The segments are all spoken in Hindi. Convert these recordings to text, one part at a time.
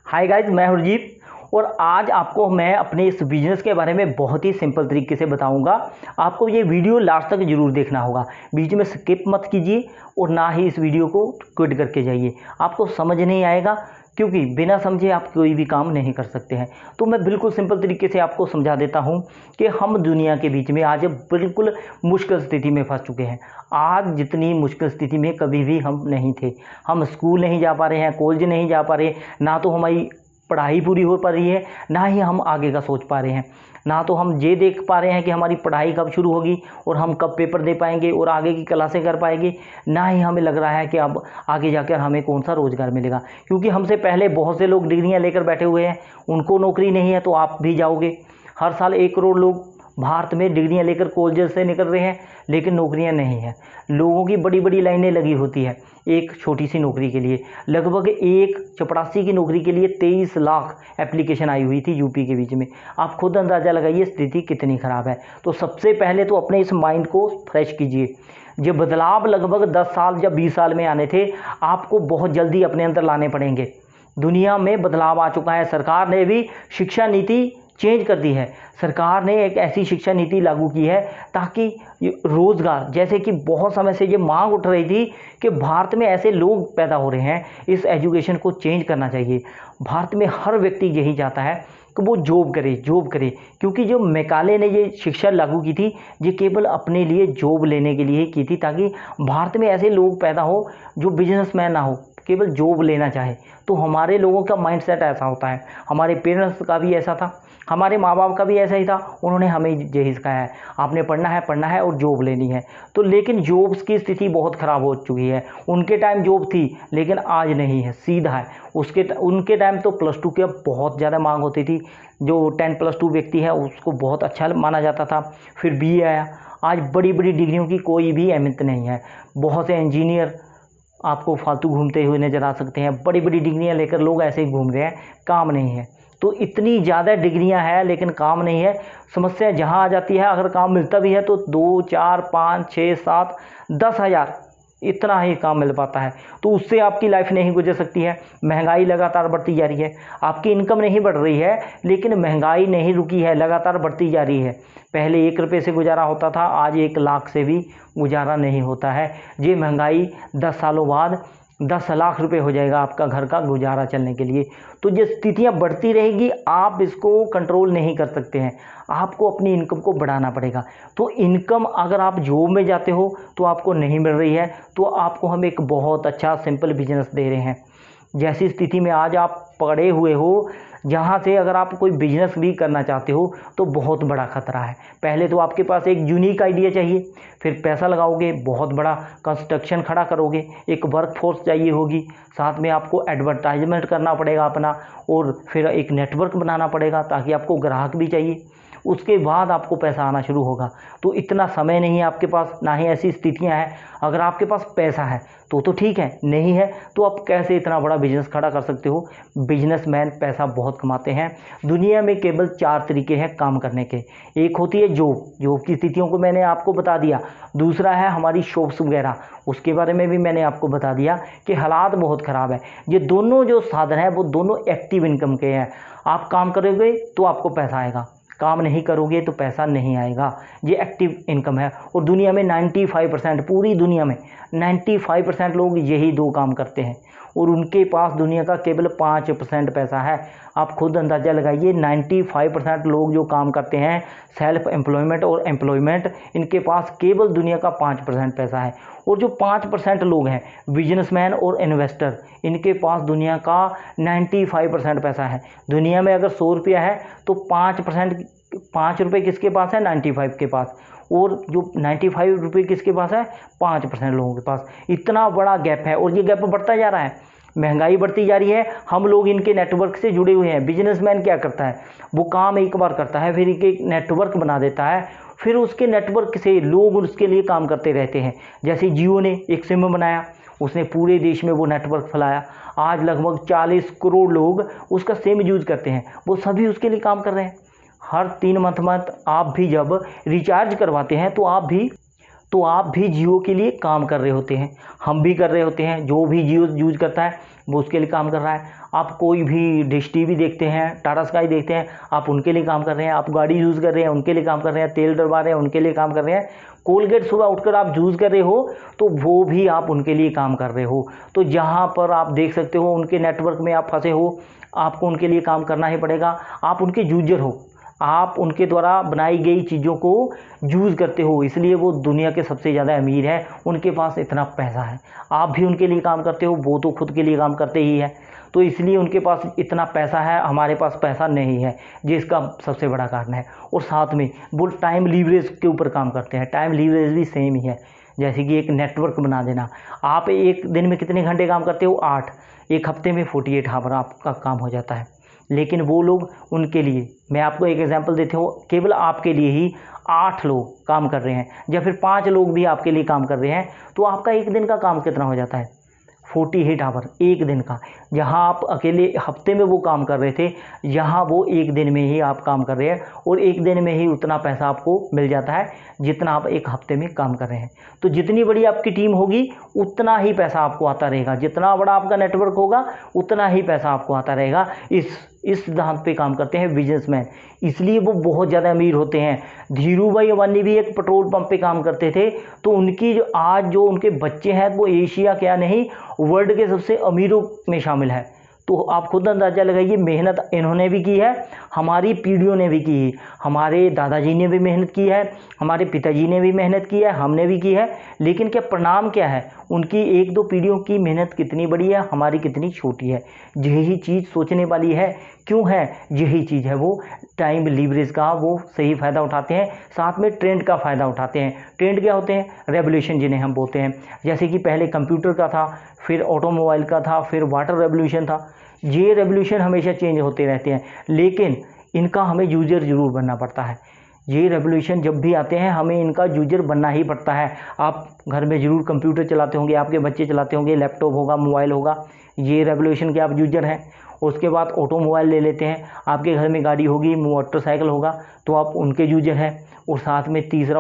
हाय गाइज, मैं हरजीत और आज आपको मैं अपने इस बिज़नेस के बारे में बहुत ही सिंपल तरीके से बताऊंगा। आपको ये वीडियो लास्ट तक ज़रूर देखना होगा, बीच में स्किप मत कीजिए और ना ही इस वीडियो को क्विट करके जाइए। आपको समझ नहीं आएगा क्योंकि बिना समझे आप कोई भी काम नहीं कर सकते हैं। तो मैं बिल्कुल सिंपल तरीके से आपको समझा देता हूं कि हम दुनिया के बीच में आज बिल्कुल मुश्किल स्थिति में फंस चुके हैं। आज जितनी मुश्किल स्थिति में कभी भी हम नहीं थे। हम स्कूल नहीं जा पा रहे हैं, कॉलेज नहीं जा पा रहे, ना तो हमारी पढ़ाई पूरी हो पा रही है, ना ही हम आगे का सोच पा रहे हैं। ना तो हम ये देख पा रहे हैं कि हमारी पढ़ाई कब शुरू होगी और हम कब पेपर दे पाएंगे और आगे की क्लासें कर पाएंगे। ना ही हमें लग रहा है कि अब आगे जाकर हमें कौन सा रोज़गार मिलेगा, क्योंकि हमसे पहले बहुत से लोग डिग्रियां लेकर बैठे हुए हैं, उनको नौकरी नहीं है तो आप भी जाओगे। हर साल 1 करोड़ लोग भारत में डिग्रियां लेकर कॉलेज से निकल रहे हैं, लेकिन नौकरियां नहीं हैं। लोगों की बड़ी बड़ी लाइनें लगी होती है एक छोटी सी नौकरी के लिए। लगभग एक चपरासी की नौकरी के लिए 23 लाख एप्लीकेशन आई हुई थी यूपी के बीच में। आप खुद अंदाज़ा लगाइए स्थिति कितनी ख़राब है। तो सबसे पहले तो अपने इस माइंड को फ्रेश कीजिए। जो बदलाव लगभग 10 साल या 20 साल में आने थे, आपको बहुत जल्दी अपने अंदर लाने पड़ेंगे। दुनिया में बदलाव आ चुका है। सरकार ने भी शिक्षा नीति चेंज कर दी है। सरकार ने एक ऐसी शिक्षा नीति लागू की है ताकि रोज़गार, जैसे कि बहुत समय से ये मांग उठ रही थी कि भारत में ऐसे लोग पैदा हो रहे हैं, इस एजुकेशन को चेंज करना चाहिए। भारत में हर व्यक्ति यही चाहता है कि वो जॉब करे, क्योंकि जो मैकाले ने ये शिक्षा लागू की थी, ये केवल अपने लिए जॉब लेने के लिए की थी, ताकि भारत में ऐसे लोग पैदा हो जो बिजनेसमैन ना हो, केवल जॉब लेना चाहे। तो हमारे लोगों का माइंडसेट ऐसा होता है, हमारे पेरेंट्स का भी ऐसा था, हमारे माँ बाप का भी ऐसा ही था। उन्होंने हमें यही सिखाया है, आपने पढ़ना है और जॉब लेनी है। तो लेकिन जॉब्स की स्थिति बहुत ख़राब हो चुकी है। उनके टाइम जॉब थी, लेकिन आज नहीं है, सीधा है। उनके टाइम तो +2 की बहुत ज़्यादा मांग होती थी। जो 10+2 व्यक्ति है उसको बहुत अच्छा माना जाता था। फिर BA आया। आज बड़ी बड़ी डिग्रियों की कोई भी अहमियत नहीं है। बहुत से इंजीनियर आपको फालतू घूमते हुए नज़र आ सकते हैं। बड़ी बड़ी डिग्रियां लेकर लोग ऐसे ही घूम रहे हैं, काम नहीं है। तो इतनी ज़्यादा डिग्रियां हैं लेकिन काम नहीं है। समस्या जहां आ जाती है, अगर काम मिलता भी है तो 2, 4, 5, 6, 7, 10 हज़ार इतना ही काम मिल पाता है। तो उससे आपकी लाइफ नहीं गुजर सकती है। महंगाई लगातार बढ़ती जा रही है। आपकी इनकम नहीं बढ़ रही है, लेकिन महंगाई नहीं रुकी है, लगातार बढ़ती जा रही है। पहले 1 रुपये से गुजारा होता था, आज 1 लाख से भी गुजारा नहीं होता है। ये महंगाई 10 सालों बाद 10 लाख रुपए हो जाएगा आपका घर का गुजारा चलने के लिए। तो ये स्थितियाँ बढ़ती रहेगी, आप इसको कंट्रोल नहीं कर सकते हैं। आपको अपनी इनकम को बढ़ाना पड़ेगा। तो इनकम अगर आप जॉब में जाते हो तो आपको नहीं मिल रही है, तो आपको हम एक बहुत अच्छा सिंपल बिजनेस दे रहे हैं। जैसी स्थिति में आज आप पड़े हुए हो, जहाँ से अगर आप कोई बिजनेस भी करना चाहते हो तो बहुत बड़ा खतरा है। पहले तो आपके पास एक यूनिक आइडिया चाहिए, फिर पैसा लगाओगे, बहुत बड़ा कंस्ट्रक्शन खड़ा करोगे, एक वर्कफोर्स चाहिए होगी, साथ में आपको एडवर्टाइजमेंट करना पड़ेगा अपना, और फिर एक नेटवर्क बनाना पड़ेगा ताकि आपको ग्राहक भी चाहिए। उसके बाद आपको पैसा आना शुरू होगा। तो इतना समय नहीं है आपके पास, ना ही ऐसी स्थितियां हैं। अगर आपके पास पैसा है तो ठीक है, नहीं है तो आप कैसे इतना बड़ा बिजनेस खड़ा कर सकते हो। बिजनेसमैन पैसा बहुत कमाते हैं। दुनिया में केवल 4 तरीके हैं काम करने के। एक होती है जॉब की स्थितियों को मैंने आपको बता दिया। दूसरा है हमारी शॉप्स वगैरह, उसके बारे में भी मैंने आपको बता दिया कि हालात बहुत ख़राब है। ये दोनों जो साधन है वो दोनों एक्टिव इनकम के हैं। आप काम करोगे तो आपको पैसा आएगा, काम नहीं करोगे तो पैसा नहीं आएगा। ये एक्टिव इनकम है। और दुनिया में 95%, पूरी दुनिया में 95% लोग यही 2 काम करते हैं, और उनके पास दुनिया का केवल 5% पैसा है। आप खुद अंदाज़ा लगाइए, 95% लोग जो काम करते हैं, सेल्फ एम्प्लॉयमेंट और एम्प्लॉयमेंट, इनके पास केवल दुनिया का 5% पैसा है। और जो 5% लोग हैं, बिजनेसमैन और इन्वेस्टर, इनके पास दुनिया का 95% पैसा है। दुनिया में अगर 100 रुपया है तो 5 रुपये किसके पास है? 95 के पास। और जो 95 रुपये किसके पास है? 5% लोगों के पास। इतना बड़ा गैप है, और ये गैप बढ़ता जा रहा है। महंगाई बढ़ती जा रही है, हम लोग इनके नेटवर्क से जुड़े हुए हैं। बिजनेसमैन क्या करता है, वो काम एक बार करता है, फिर एक नेटवर्क बना देता है, फिर उसके नेटवर्क से लोग उसके लिए काम करते रहते हैं। जैसे जियो ने एक सिम बनाया, उसने पूरे देश में वो नेटवर्क फैलाया। आज लगभग 40 करोड़ लोग उसका सिम यूज करते हैं, वो सभी उसके लिए काम कर रहे हैं। हर 3 मंथ आप भी जब रिचार्ज करवाते हैं तो आप भी जियो के लिए काम कर रहे होते हैं, हम भी कर रहे होते हैं। जो भी जियो यूज करता है वो उसके लिए काम कर रहा है। आप कोई भी डिश टीवी देखते हैं, टाटा स्काई देखते हैं, आप उनके लिए काम कर रहे हैं। आप गाड़ी यूज़ कर रहे हैं, उनके लिए काम कर रहे हैं। तेल डलवा रहे हैं, उनके लिए काम कर रहे हैं। कोलगेट सुबह उठकर आप यूज़ कर रहे हो तो वो भी आप उनके लिए काम कर रहे हो। तो जहाँ पर आप देख सकते हो उनके नेटवर्क में आप फंसे हो, आपको उनके लिए काम करना ही पड़ेगा। आप उनके यूजर हो, आप उनके द्वारा बनाई गई चीज़ों को यूज़ करते हो, इसलिए वो दुनिया के सबसे ज़्यादा अमीर है, उनके पास इतना पैसा है। आप भी उनके लिए काम करते हो, वो तो खुद के लिए काम करते ही है, तो इसलिए उनके पास इतना पैसा है, हमारे पास पैसा नहीं है, जिसका सबसे बड़ा कारण है। और साथ में वो टाइम लीवरेज के ऊपर काम करते हैं। टाइम लीवरेज भी सेम ही है, जैसे कि एक नेटवर्क बना देना। आप एक दिन में कितने घंटे काम करते हो? 8। एक हफ्ते में 48 आवर आपका काम हो जाता है। लेकिन वो लोग, उनके लिए मैं आपको एक एग्जांपल देते हो, केवल आपके लिए ही 8 लोग काम कर रहे हैं, या फिर 5 लोग भी आपके लिए काम कर रहे हैं, तो आपका एक दिन का काम कितना हो जाता है? 48 आवर एक दिन का। जहाँ आप अकेले हफ्ते में वो काम कर रहे थे, यहाँ वो एक दिन में ही आप काम कर रहे हैं, और एक दिन में ही उतना पैसा आपको मिल जाता है जितना आप एक हफ्ते में काम कर रहे हैं। तो जितनी बड़ी आपकी टीम होगी उतना ही पैसा आपको आता रहेगा, जितना बड़ा आपका नेटवर्क होगा उतना ही पैसा आपको आता रहेगा। इस सिद्धांत पे काम करते हैं बिजनेसमैन, इसलिए वो बहुत ज़्यादा अमीर होते हैं। धीरू भाई अंबानी भी एक पेट्रोल पंप पे काम करते थे, तो उनकी जो उनके बच्चे हैं वो एशिया क्या नहीं वर्ल्ड के सबसे अमीरों में शामिल है। तो आप खुद अंदाज़ा लगाइए, मेहनत इन्होंने भी की है, हमारी पीढ़ियों ने भी की है। हमारे दादाजी ने भी मेहनत की है, हमारे पिताजी ने भी मेहनत की है, हमने भी की है। लेकिन क्या परिणाम क्या है? उनकी 1-2 पीढ़ियों की मेहनत कितनी बड़ी है, हमारी कितनी छोटी है। यही चीज़ सोचने वाली है। क्यों है? यही चीज़ है वो टाइम लीवरेज का वो सही फ़ायदा उठाते हैं, साथ में ट्रेंड का फ़ायदा उठाते हैं। ट्रेंड क्या होते हैं? रेवोल्यूशन जिन्हें हम बोलते हैं। जैसे कि पहले कंप्यूटर का था, फिर ऑटोमोबाइल का था, फिर वाटर रेवोल्यूशन था। ये रेवोल्यूशन हमेशा चेंज होते रहते हैं, लेकिन इनका हमें यूजर ज़रूर बनना पड़ता है। ये रेवोल्यूशन जब भी आते हैं हमें इनका यूजर बनना ही पड़ता है। आप घर में ज़रूर कंप्यूटर चलाते होंगे, आपके बच्चे चलाते होंगे, लैपटॉप होगा, मोबाइल होगा, ये रेवोल्यूशन के आप यूजर हैं। उसके बाद ऑटोमोबाइल ले लेते हैं, आपके घर में गाड़ी होगी, मोटरसाइकिल होगा, तो आप उनके यूजर हैं। और साथ में तीसरा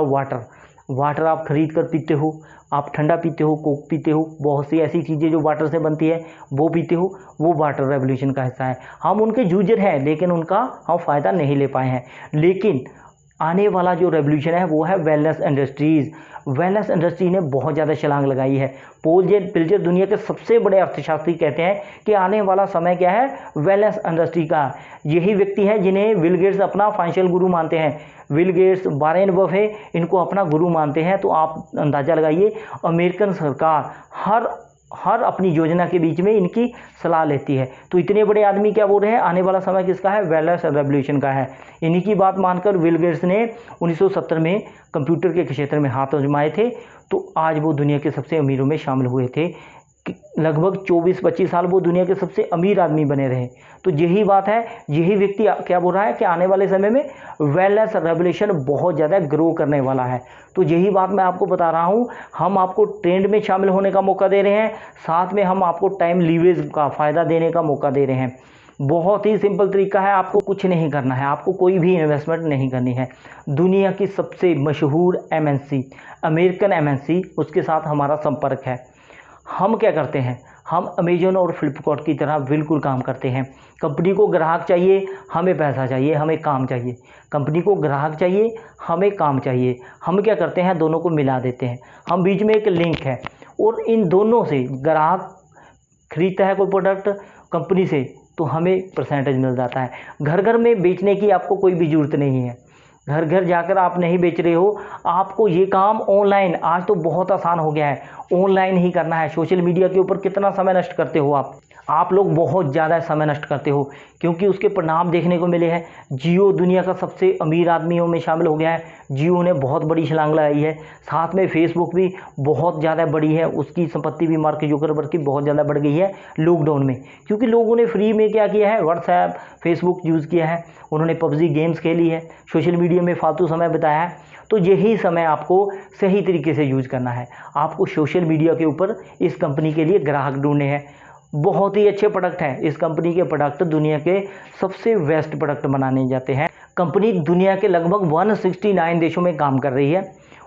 वाटर आप खरीद कर पीते हो, आप ठंडा पीते हो, कोक पीते हो, बहुत सी ऐसी चीज़ें जो वाटर से बनती है वो पीते हो, वो वाटर रेवोल्यूशन का हिस्सा है। हम उनके यूजर हैं, लेकिन उनका हम फ़ायदा नहीं ले पाए हैं। लेकिन आने वाला जो रेवोल्यूशन है वो है वेलनेस इंडस्ट्रीज़। वेलनेस इंडस्ट्री ने बहुत ज़्यादा छलांग लगाई है। पॉल पिल्जर दुनिया के सबसे बड़े अर्थशास्त्री कहते हैं कि आने वाला समय क्या है? वेलनेस इंडस्ट्री का। यही व्यक्ति है जिन्हें बिल गेट्स अपना फाइनेंशियल गुरु मानते हैं। बिल गेट्स, वॉरेन बफे इनको अपना गुरु मानते हैं। तो आप अंदाज़ा लगाइए, अमेरिकन सरकार हर अपनी योजना के बीच में इनकी सलाह लेती है। तो इतने बड़े आदमी क्या बोल रहे हैं? आने वाला समय किसका है? वेलनेस रेवोल्यूशन का है। इन्हीं की बात मानकर बिल गेट्स ने 1970 में कंप्यूटर के क्षेत्र में हाथ आजमाए थे, तो आज वो दुनिया के सबसे अमीरों में शामिल हुए थे। लगभग 24-25 साल वो दुनिया के सबसे अमीर आदमी बने रहे। तो यही बात है, यही व्यक्ति क्या बोल रहा है कि आने वाले समय में वेलनेस रेवोल्यूशन बहुत ज़्यादा ग्रो करने वाला है। तो यही बात मैं आपको बता रहा हूँ। हम आपको ट्रेंड में शामिल होने का मौका दे रहे हैं, साथ में हम आपको टाइम लीवरेज का फ़ायदा देने का मौका दे रहे हैं। बहुत ही सिंपल तरीका है, आपको कुछ नहीं करना है, आपको कोई भी इन्वेस्टमेंट नहीं करनी है। दुनिया की सबसे मशहूर MNC, अमेरिकन MNC, उसके साथ हमारा संपर्क है। हम क्या करते हैं? हम अमेजन और फ्लिपकार्ट की तरह बिल्कुल काम करते हैं। कंपनी को ग्राहक चाहिए, हमें पैसा चाहिए, हमें काम चाहिए। कंपनी को ग्राहक चाहिए, हमें काम चाहिए। हम क्या करते हैं? दोनों को मिला देते हैं। हम बीच में एक लिंक है, और इन दोनों से ग्राहक खरीदता है कोई प्रोडक्ट कंपनी से, तो हमें परसेंटेज मिल जाता है। घर घर में बेचने की आपको कोई भी ज़रूरत नहीं है। घर घर जाकर आप नहीं बेच रहे हो, आपको ये काम ऑनलाइन, आज तो बहुत आसान हो गया है, ऑनलाइन ही करना है। सोशल मीडिया के ऊपर कितना समय नष्ट करते हो आप लोग बहुत ज़्यादा समय नष्ट करते हो, क्योंकि उसके परिणाम देखने को मिले हैं। जियो दुनिया का सबसे अमीर आदमियों में शामिल हो गया है। जियो ने बहुत बड़ी छलांग लगाई है। साथ में फेसबुक भी बहुत ज़्यादा बड़ी है, उसकी संपत्ति भी मार्क जुकरबर्ग की बहुत ज़्यादा बढ़ गई है लॉकडाउन में, क्योंकि लोगों ने फ्री में क्या किया है? व्हाट्सएप, फेसबुक यूज़ किया है, उन्होंने PUBG गेम्स खेली है, सोशल मीडिया में फालतू समय बिताया है। तो यही समय आपको सही तरीके से यूज़ करना है। आपको सोशल मीडिया के ऊपर इस कंपनी के लिए ग्राहक ढूंढने हैं। बहुत ही अच्छे प्रोडक्ट हैं, इस कंपनी के प्रोडक्ट दुनिया के सबसे बेस्ट प्रोडक्ट बनाने जाते हैं। कंपनी दुनिया के लगभग 169 देशों में काम कर रही है,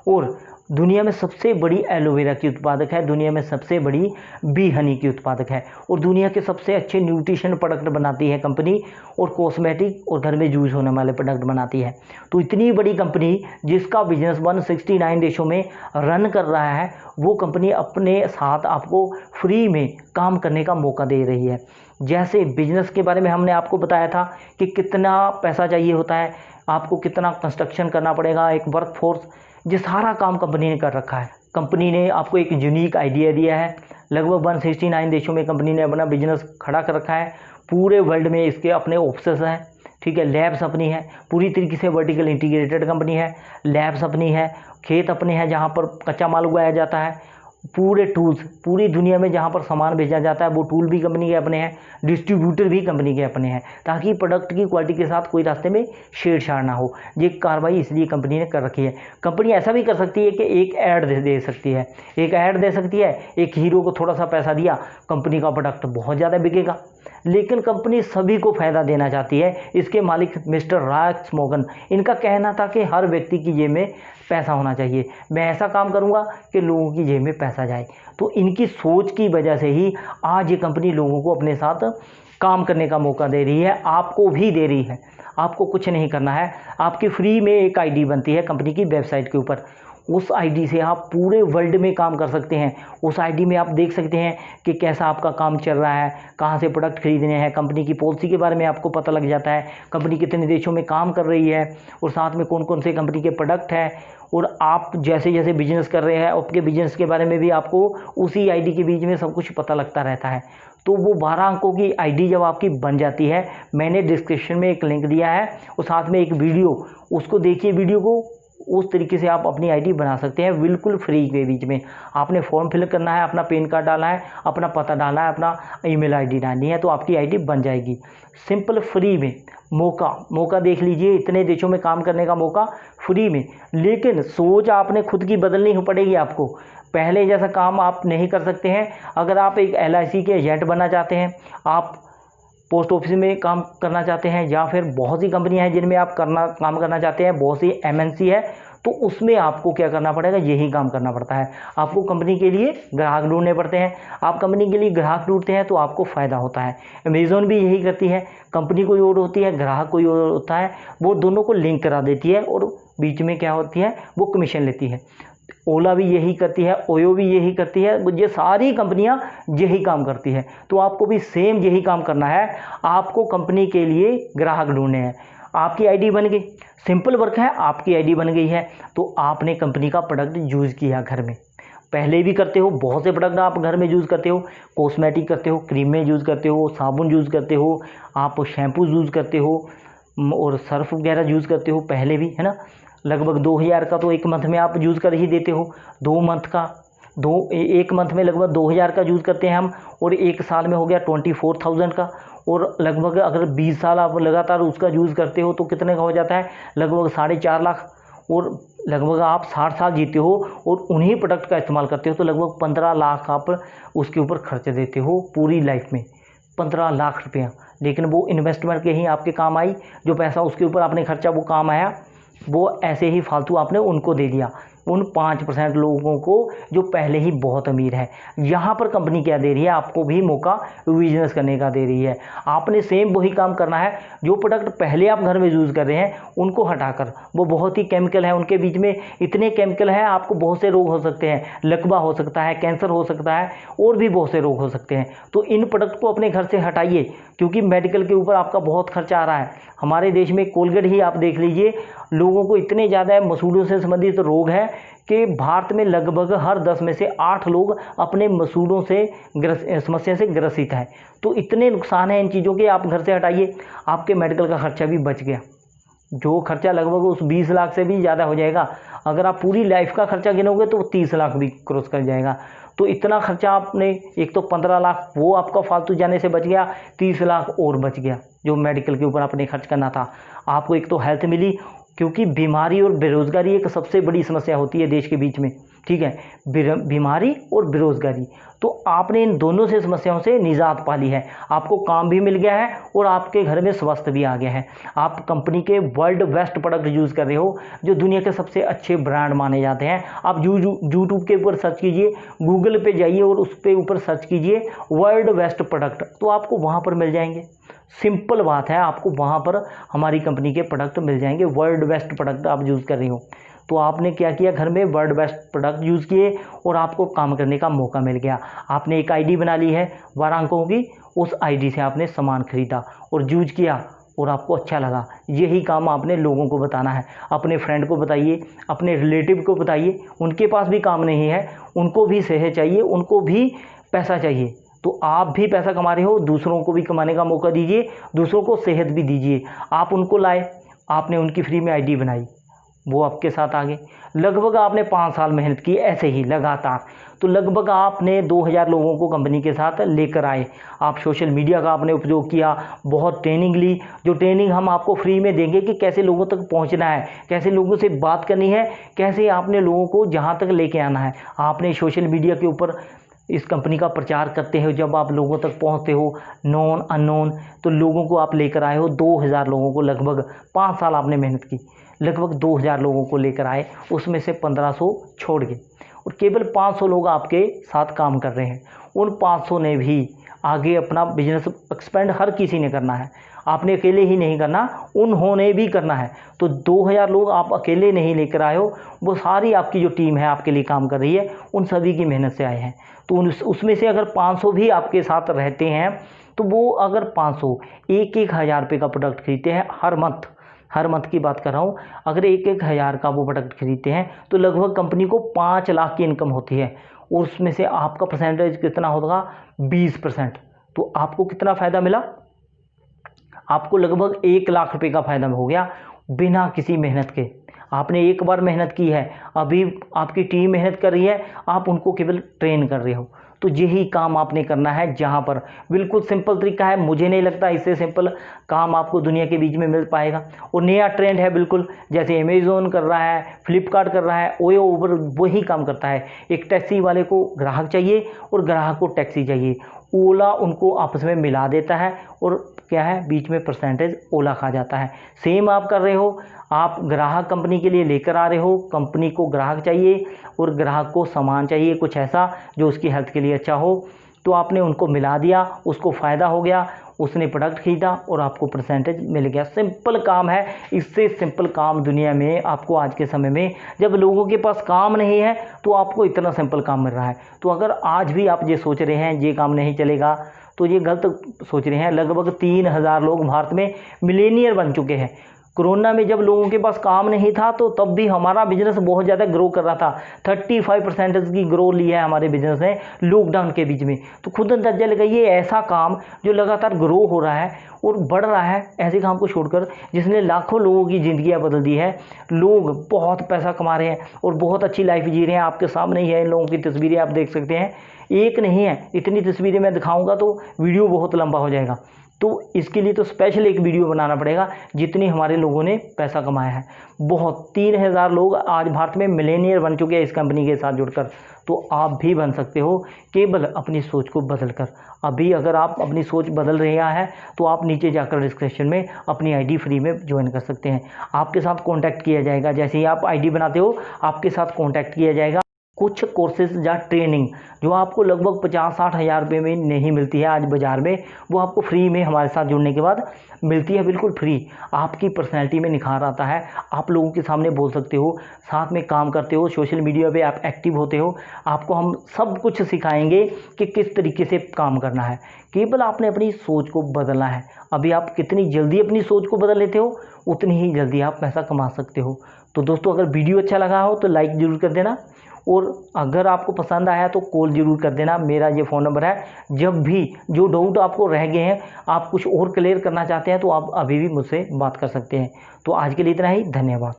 और दुनिया में सबसे बड़ी एलोवेरा की उत्पादक है, दुनिया में सबसे बड़ी बी हनी की उत्पादक है, और दुनिया के सबसे अच्छे न्यूट्रिशन प्रोडक्ट बनाती है कंपनी, और कॉस्मेटिक और घर में यूज होने वाले प्रोडक्ट बनाती है। तो इतनी बड़ी कंपनी जिसका बिजनेस 169 देशों में रन कर रहा है, वो कंपनी अपने साथ आपको फ्री में काम करने का मौका दे रही है। जैसे बिजनेस के बारे में हमने आपको बताया था कि कितना पैसा चाहिए होता है, आपको कितना कंस्ट्रक्शन करना पड़ेगा, एक वर्क फोर्स, ये सारा काम कंपनी ने कर रखा है। कंपनी ने आपको एक यूनिक आइडिया दिया है। लगभग 169 देशों में कंपनी ने अपना बिजनेस खड़ा कर रखा है। पूरे वर्ल्ड में इसके अपने ऑफिसेस हैं, ठीक है, लैब्स अपनी है, पूरी तरीके से वर्टिकल इंटीग्रेटेड कंपनी है, लैब्स अपनी है, खेत अपने हैं जहाँ पर कच्चा माल उगाया जाता है, पूरे टूल्स, पूरी दुनिया में जहाँ पर सामान भेजा जाता है वो टूल भी कंपनी के अपने हैं, डिस्ट्रीब्यूटर भी कंपनी के अपने हैं, ताकि प्रोडक्ट की क्वालिटी के साथ कोई रास्ते में छेड़छाड़ ना हो। ये कार्रवाई इसलिए कंपनी ने कर रखी है। कंपनी ऐसा भी कर सकती है कि एक ऐड दे सकती है, एक ऐड दे सकती है, एक हीरो को थोड़ा सा पैसा दिया, कंपनी का प्रोडक्ट बहुत ज़्यादा बिकेगा। लेकिन कंपनी सभी को फ़ायदा देना चाहती है। इसके मालिक मिस्टर रॉस मोगन, इनका कहना था कि हर व्यक्ति की जेब में पैसा होना चाहिए, मैं ऐसा काम करूंगा कि लोगों की जेब में पैसा जाए। तो इनकी सोच की वजह से ही आज ये कंपनी लोगों को अपने साथ काम करने का मौका दे रही है, आपको भी दे रही है। आपको कुछ नहीं करना है, आपकी फ्री में एक आईडी बनती है कंपनी की वेबसाइट के ऊपर, उस आईडी से आप पूरे वर्ल्ड में काम कर सकते हैं। उस आईडी में आप देख सकते हैं कि कैसा आपका काम चल रहा है, कहाँ से प्रोडक्ट खरीदने हैं, कंपनी की पॉलिसी के बारे में आपको पता लग जाता है, कंपनी कितने देशों में काम कर रही है, और साथ में कौन कौन से कंपनी के प्रोडक्ट हैं। और आप जैसे जैसे बिजनेस कर रहे हैं, आपके बिजनेस के बारे में भी आपको उसी आईडी के बीच में सब कुछ पता लगता रहता है। तो वो 12 अंकों की आईडी जब आपकी बन जाती है, मैंने डिस्क्रिप्शन में एक लिंक दिया है और साथ में एक वीडियो, उसको देखिए, वीडियो को, उस तरीके से आप अपनी आईडी बना सकते हैं बिल्कुल फ्री के बीच में। आपने फॉर्म फिल करना है, अपना पैन कार्ड डालना है, अपना पता डालना है, अपना ईमेल आईडी डालनी है, तो आपकी आईडी बन जाएगी सिंपल फ्री में। मौका देख लीजिए, इतने देशों में काम करने का मौका फ्री में। लेकिन सोच आपने खुद की बदलनी पड़ेगी आपको। पहले जैसा काम आप नहीं कर सकते हैं। अगर आप एक LIC के एजेंट बनना चाहते हैं, आप पोस्ट ऑफिस में काम करना चाहते हैं, या फिर बहुत सी कंपनियां हैं जिनमें आप काम करना चाहते हैं, बहुत सी MNC है, तो उसमें आपको क्या करना पड़ेगा, यही काम करना पड़ता है। आपको कंपनी के लिए ग्राहक ढूंढने पड़ते हैं। आप कंपनी के लिए ग्राहक ढूंढते हैं तो आपको फ़ायदा होता है। अमेज़ॉन भी यही करती है, कंपनी कोई और होती है, ग्राहक कोई और होता है, वो दोनों को लिंक करा देती है और बीच में क्या होती है, वो कमीशन लेती है। ओला भी यही करती है, ओयो भी यही करती है, ये सारी कंपनियां यही काम करती है। तो आपको भी सेम यही काम करना है। आपको कंपनी के लिए ग्राहक ढूंढने हैं। आपकी आईडी बन गई, सिंपल वर्क है, आपकी आईडी बन गई है, तो आपने कंपनी का प्रोडक्ट यूज़ किया घर में। पहले भी करते हो, बहुत से प्रोडक्ट आप घर में यूज़ करते हो, कॉस्मेटिक करते हो, क्रीमें यूज़ करते हो, साबुन यूज़ करते हो, आप शैम्पू यूज़ करते हो, और सर्फ वगैरह यूज़ करते हो पहले भी, है ना। लगभग 2000 का तो एक मंथ में आप यूज़ कर ही देते हो। 2 मंथ का, एक मंथ में लगभग 2000 का यूज़ करते हैं हम, और एक साल में हो गया 24,000 का। और लगभग अगर 20 साल आप लगातार उसका यूज़ करते हो तो कितने का हो जाता है, लगभग 4.5 लाख। और लगभग आप 60 साल जीते हो और उन्हीं प्रोडक्ट का इस्तेमाल करते हो, तो लगभग 15 लाख आप उसके ऊपर खर्च देते हो पूरी लाइफ में, 15 लाख रुपया। लेकिन वो इन्वेस्टमेंट के ही आपके काम आई, जो पैसा उसके ऊपर आपने खर्चा वो काम आया, वो ऐसे ही फालतू आपने उनको दे दिया, उन 5% लोगों को जो पहले ही बहुत अमीर है। यहाँ पर कंपनी क्या दे रही है, आपको भी मौका बिजनेस करने का दे रही है। आपने सेम वही काम करना है। जो प्रोडक्ट पहले आप घर में यूज़ कर रहे हैं उनको हटाकर, वो बहुत ही केमिकल है, उनके बीच में इतने केमिकल हैं, आपको बहुत से रोग हो सकते हैं, लकवा हो सकता है, कैंसर हो सकता है, और भी बहुत से रोग हो सकते हैं। तो इन प्रोडक्ट को अपने घर से हटाइए, क्योंकि मेडिकल के ऊपर आपका बहुत खर्चा आ रहा है। हमारे देश में कोलगेट ही आप देख लीजिए, लोगों को इतने ज़्यादा मसूड़ों से संबंधित रोग है कि भारत में लगभग हर 10 में से 8 लोग अपने मसूड़ों से समस्या से ग्रसित है। तो इतने नुकसान हैं इन चीज़ों के, आप घर से हटाइए, आपके मेडिकल का खर्चा भी बच गया। जो खर्चा लगभग उस 20 लाख से भी ज़्यादा हो जाएगा। अगर आप पूरी लाइफ का खर्चा गिनोगे तो 30 लाख भी क्रॉस कर जाएगा। तो इतना खर्चा आपने, एक तो 15 लाख वो आपका फालतू जाने से बच गया, 30 लाख और बच गया जो मेडिकल के ऊपर आपने खर्च करना था। आपको एक तो हेल्थ मिली, क्योंकि बीमारी और बेरोज़गारी एक सबसे बड़ी समस्या होती है देश के बीच में, ठीक है, बीमारी और बेरोजगारी। तो आपने इन दोनों से समस्याओं से निजात पा ली है, आपको काम भी मिल गया है और आपके घर में स्वास्थ्य भी आ गया है। आप कंपनी के वर्ल्ड बेस्ट प्रोडक्ट यूज़ कर रहे हो, जो दुनिया के सबसे अच्छे ब्रांड माने जाते हैं। आप यूट्यूब के ऊपर सर्च कीजिए, गूगल पे जाइए और उस पे ऊपर सर्च कीजिए वर्ल्ड बेस्ट प्रोडक्ट, तो आपको वहाँ पर मिल जाएंगे। सिंपल बात है, आपको वहाँ पर हमारी कंपनी के प्रोडक्ट मिल जाएंगे। वर्ल्ड बेस्ट प्रोडक्ट आप यूज़ कर रही हो, तो आपने क्या किया, घर में वर्ल्ड बेस्ट प्रोडक्ट यूज़ किए और आपको काम करने का मौका मिल गया। आपने एक आईडी बना ली है 12 अंकों की, उस आईडी से आपने सामान खरीदा और यूज किया और आपको अच्छा लगा। यही काम आपने लोगों को बताना है, अपने फ्रेंड को बताइए, अपने रिलेटिव को बताइए। उनके पास भी काम नहीं है, उनको भी सेहत चाहिए, उनको भी पैसा चाहिए। तो आप भी पैसा कमा रहे हो, दूसरों को भी कमाने का मौका दीजिए, दूसरों को सेहत भी दीजिए। आप उनको लाए, आपने उनकी फ्री में आईडी बनाई, वो आपके साथ आ गए। लगभग आपने 5 साल मेहनत की ऐसे ही लगातार, तो लगभग आपने 2000 लोगों को कंपनी के साथ लेकर आए। आप सोशल मीडिया का आपने उपयोग किया, बहुत ट्रेनिंग ली, जो ट्रेनिंग हम आपको फ्री में देंगे कि कैसे लोगों तक पहुंचना है, कैसे लोगों से बात करनी है, कैसे आपने लोगों को जहां तक लेके आना है। आपने सोशल मीडिया के ऊपर इस कंपनी का प्रचार करते हो, जब आप लोगों तक पहुंचते हो नॉन अननोन, तो लोगों को आप लेकर आए हो 2000 लोगों को। लगभग 5 साल आपने मेहनत की, लगभग 2000 लोगों को लेकर आए, उसमें से 1500 छोड़ गए और केवल 500 लोग आपके साथ काम कर रहे हैं। उन 500 ने भी आगे अपना बिजनेस एक्सपेंड हर किसी ने करना है, आपने अकेले ही नहीं करना, उन्होंने भी करना है। तो 2000 लोग आप अकेले नहीं लेकर आए हो, वो सारी आपकी जो टीम है आपके लिए काम कर रही है, उन सभी की मेहनत से आए हैं। तो उसमें से अगर 500 भी आपके साथ रहते हैं, तो वो अगर 500 एक हज़ार रुपये का प्रोडक्ट खरीदते हैं हर मंथ की बात कर रहा हूँ, अगर एक हज़ार का वो प्रोडक्ट खरीदते हैं तो लगभग कंपनी को 5 लाख की इनकम होती है, और उसमें से आपका परसेंटेज कितना होगा, 20%। तो आपको कितना फ़ायदा मिला, आपको लगभग 1 लाख रुपए का फ़ायदा हो गया बिना किसी मेहनत के। आपने एक बार मेहनत की है, अभी आपकी टीम मेहनत कर रही है, आप उनको केवल ट्रेन कर रहे हो। तो यही काम आपने करना है, जहाँ पर बिल्कुल सिंपल तरीका है। मुझे नहीं लगता इससे सिंपल काम आपको दुनिया के बीच में मिल पाएगा। और नया ट्रेंड है बिल्कुल, जैसे अमेज़ॉन कर रहा है, फ्लिपकार्ट कर रहा है, ओयो उबर वही काम करता है। एक टैक्सी वाले को ग्राहक चाहिए और ग्राहक को टैक्सी चाहिए, ओला उनको आपस में मिला देता है और क्या है, बीच में परसेंटेज ओला खा जाता है। सेम आप कर रहे हो, आप ग्राहक कंपनी के लिए लेकर आ रहे हो, कंपनी को ग्राहक चाहिए और ग्राहक को सामान चाहिए कुछ ऐसा जो उसकी हेल्थ के लिए अच्छा हो, तो आपने उनको मिला दिया, उसको फ़ायदा हो गया, उसने प्रोडक्ट खरीदा और आपको परसेंटेज मिल गया। सिंपल काम है, इससे सिंपल काम दुनिया में आपको आज के समय में, जब लोगों के पास काम नहीं है, तो आपको इतना सिंपल काम मिल रहा है। तो अगर आज भी आप ये सोच रहे हैं ये काम नहीं चलेगा, तो ये गलत सोच रहे हैं। लगभग 3000 लोग भारत में मिलेनियर बन चुके हैं। कोरोना में जब लोगों के पास काम नहीं था, तो तब भी हमारा बिजनेस बहुत ज़्यादा ग्रो कर रहा था। 35% की ग्रो ली है हमारे बिजनेस ने लॉकडाउन के बीच में। तो खुद अंदाजा लगाइए, ऐसा काम जो लगातार ग्रो हो रहा है और बढ़ रहा है, ऐसे काम को छोड़कर जिसने लाखों लोगों की ज़िंदगियाँ बदल दी है। लोग बहुत पैसा कमा रहे हैं और बहुत अच्छी लाइफ जी रहे हैं। आपके सामने ही है, इन लोगों की तस्वीरें आप देख सकते हैं, एक नहीं है, इतनी तस्वीरें मैं दिखाऊंगा तो वीडियो बहुत लंबा हो जाएगा। तो इसके लिए तो स्पेशल एक वीडियो बनाना पड़ेगा, जितनी हमारे लोगों ने पैसा कमाया है। बहुत 3000 लोग आज भारत में मिलेनियर बन चुके हैं इस कंपनी के साथ जुड़कर। तो आप भी बन सकते हो, केवल अपनी सोच को बदल कर। अभी अगर आप अपनी सोच बदल रहे हैं, तो आप नीचे जाकर डिस्क्रिप्शन में अपनी आईडी फ्री में ज्वाइन कर सकते हैं। आपके साथ कॉन्टैक्ट किया जाएगा, जैसे ही आप आईडी बनाते हो आपके साथ कॉन्टैक्ट किया जाएगा। कुछ कोर्सेज या ट्रेनिंग जो आपको लगभग 50-60 हज़ार रुपये में नहीं मिलती है आज बाज़ार में, वो आपको फ्री में हमारे साथ जुड़ने के बाद मिलती है, बिल्कुल फ्री। आपकी पर्सनैलिटी में निखार आता है, आप लोगों के सामने बोल सकते हो, साथ में काम करते हो, सोशल मीडिया पे आप एक्टिव होते हो। आपको हम सब कुछ सिखाएंगे कि किस तरीके से काम करना है। केवल आपने अपनी सोच को बदलना है। अभी आप कितनी जल्दी अपनी सोच को बदल लेते हो, उतनी ही जल्दी आप पैसा कमा सकते हो। तो दोस्तों, अगर वीडियो अच्छा लगा हो तो लाइक ज़रूर कर देना, और अगर आपको पसंद आया तो कॉल ज़रूर कर देना। मेरा ये फ़ोन नंबर है। जब भी जो डाउट आपको रह गए हैं, आप कुछ और क्लियर करना चाहते हैं, तो आप अभी भी मुझसे बात कर सकते हैं। तो आज के लिए इतना ही, धन्यवाद।